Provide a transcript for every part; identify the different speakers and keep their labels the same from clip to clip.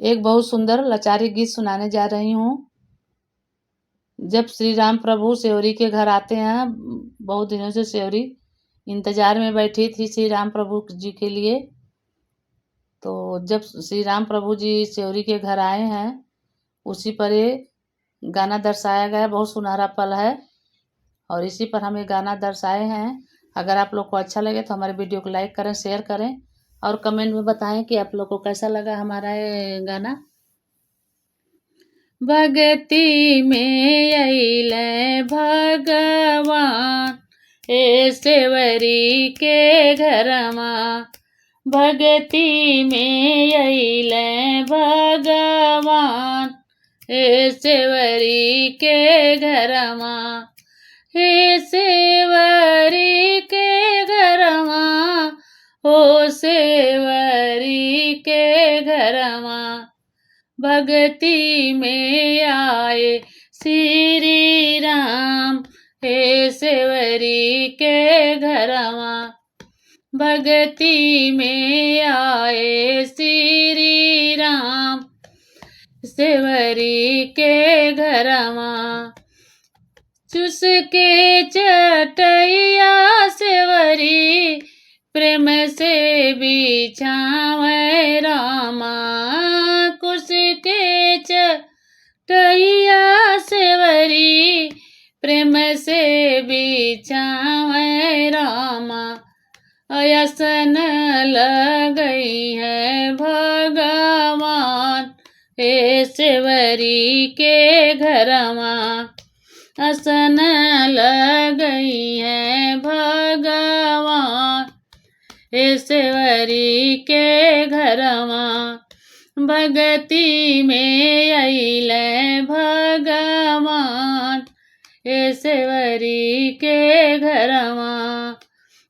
Speaker 1: एक बहुत सुंदर लाचारी गीत सुनाने जा रही हूँ। जब श्री राम प्रभु सेवरी के घर आते हैं, बहुत दिनों से सेवरी इंतजार में बैठी थी श्री राम प्रभु जी के लिए। तो जब श्री राम प्रभु जी सेवरी के घर आए हैं, उसी पर ये गाना दर्शाया गया। बहुत सुनहरा पल है और इसी पर हम ये गाना दर्शाए हैं। अगर आप लोग को अच्छा लगे तो हमारे वीडियो को लाइक करें, शेयर करें और कमेंट में बताएं कि आप लोग को कैसा लगा हमारा ये गाना। भगति में अइले भगवान ए सेवरी के घरमा। भगति में अइले भगवान ए सेवरी के घरमा। हे सेवरी के घरमा, हो सेवरी के घरमा। भगति में आए श्री राम हे सेवरी के घरमा। भगति में आए श्री राम सेवरी के घरमा। चुसके चटैया सेवरी प्रेम से बिछावे रामा। कुसके चटैया सेवरी प्रेम से बिछावे रामा। अयसन लगई है भगवान हे सेवरी के घरमा। असन लगई है भगवान हे सेवरी के घरमा। भगति में अइले भगवान हे सेवरी के घरमा।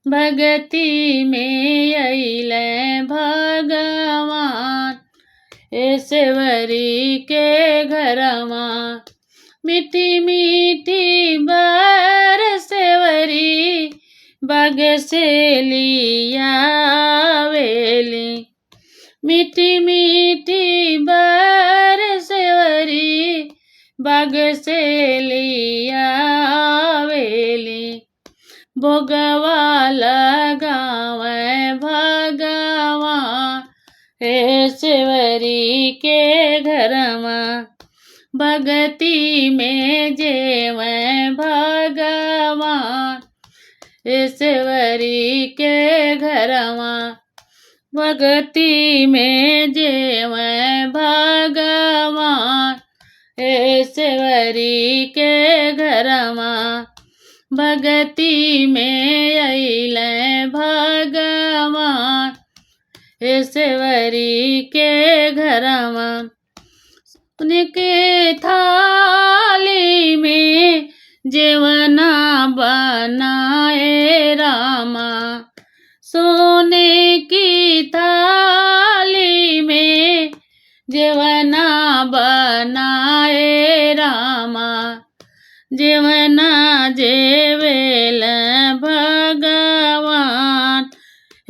Speaker 1: भगति में अइले भगवान हे सेवरी के घरमा। मीठी मीठी बार सेवरी बाग से लिया वेली। मीठी मीठी बार सेवरी बाग से लिया वेली। भोगवा लगावे भगवान हे सेवरी के घरमा। भगति में जेवे भगवान हे सेवरी के घरमा। भगति में जेवे भगवान हे सेवरी के घरमा। भगति में अइले भगवान हे सेवरी के घरमा। उनके थाली में जेवना बनाए रामा। सोने की थाली में जेवना बनाए रामा। जेवना जेवेल भगवान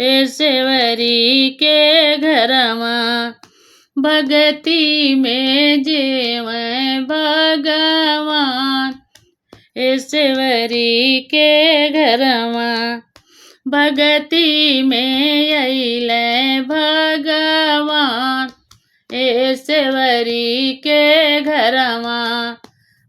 Speaker 1: हे सेवरी के घरमा। भगति में जेवे भगवान हे सेवरी के घरमा। भगति में अइले भगवान हे सेवरी के घरमा।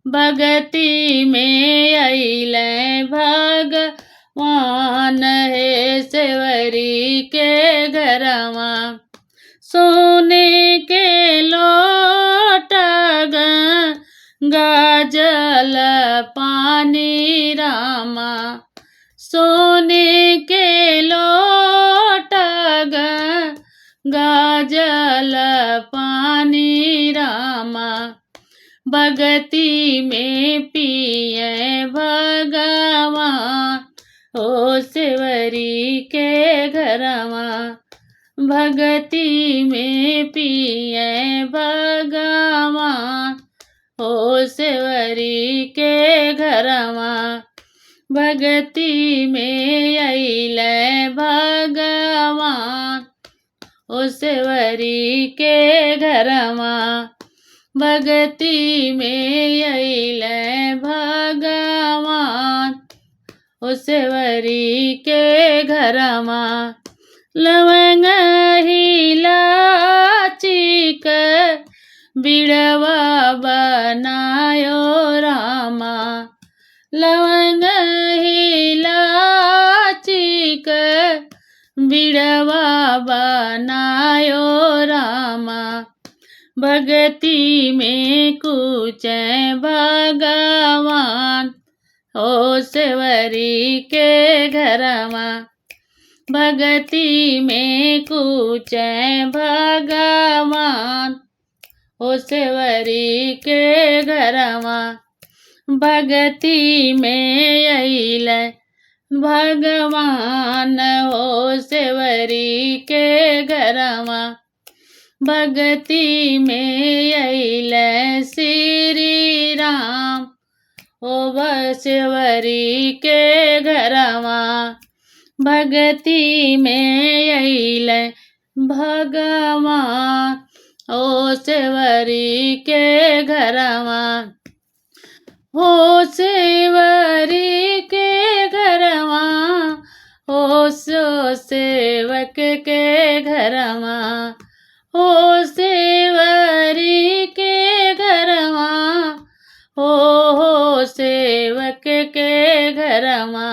Speaker 1: भगति में अइले भगवान हे सेवरी के घरमा। सोने के लोटा गंगा जल पानी रामा। सोने के लोटा गंगा जल पानी रामा। भगति में पिए भगवान हो सेवरी के घरमा। भगति में पिए भगवान हो सेवरी के घरमा। भगति में अइले भगवान ओ सेवरी के घरमा भगती में अइले भगवान। ओ सेवरी के घरमा लवंग इलायची क बिड़वा बनायो रामा। लवंग इलायची क बिड़वा बनायो रामा। भगती में कुछ भगवान। ओ सेवरी के घरमा भगती में कुछ भगवान। ओ सेवरी के घरमा भगती में अइले भगवान। हो सेवरी के घरमा भगती में अइले श्री राम। ओ सेवरी के घरमा भगती में अइले भगवान। ओ सेवरी के घरमा हो सेवरी के घरमा हो सो सेवक के घरमा। हो सेवरी के घरमा हो सेवक के घरमा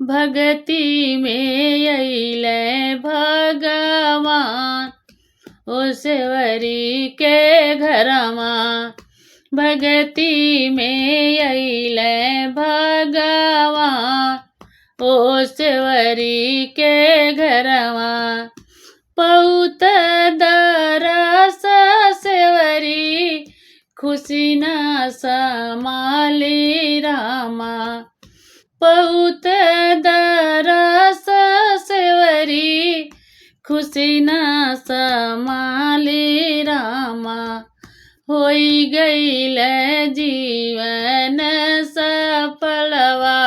Speaker 1: भगती में अइले भगवान। ओ सेवरी के घरमा भगती में अइले भगवान। ओ सेवरी के घरमा बहुत दरस सेवरी खुशी न समाली रामा। बहुत दरस सेवरी खुशी न समाली रामा। होई गईल जीवन सफलवा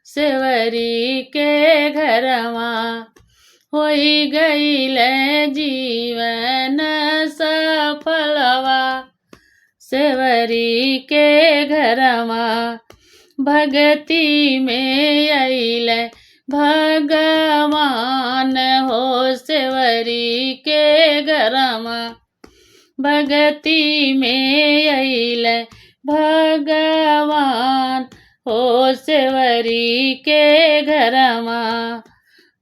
Speaker 1: सेवरी के घरमा। होई गईल जीवन सफलवा सेवरी के घरमा भगती में अइले भगवान। हो सेवरी के घरमा भगती में अइले भगवान। हो सेवरी के घरमा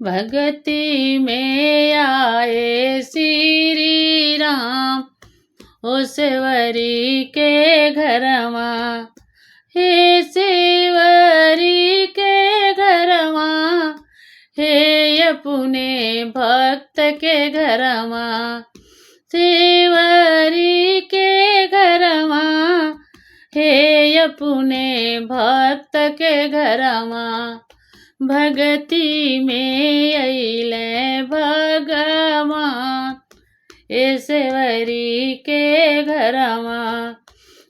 Speaker 1: भगती में आए श्री राम। ओ सेवरी के घरमा हे सेवरी के घरमा हे अपने भक्त के घरमा। सेवरी के घरमा हे अपने भक्त के घरमा भगती में अइले भगवान। ए सेवरी के घरमा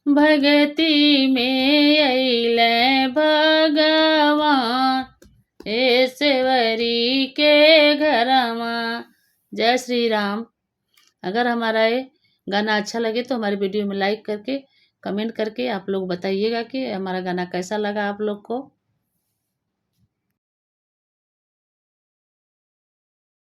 Speaker 1: भगती में अइले भगवान। ए सेवरी के घरमा। जय श्री राम। अगर हमारा ये गाना अच्छा लगे तो हमारे वीडियो में लाइक करके कमेंट करके आप लोग बताइएगा कि हमारा गाना कैसा लगा आप लोग को।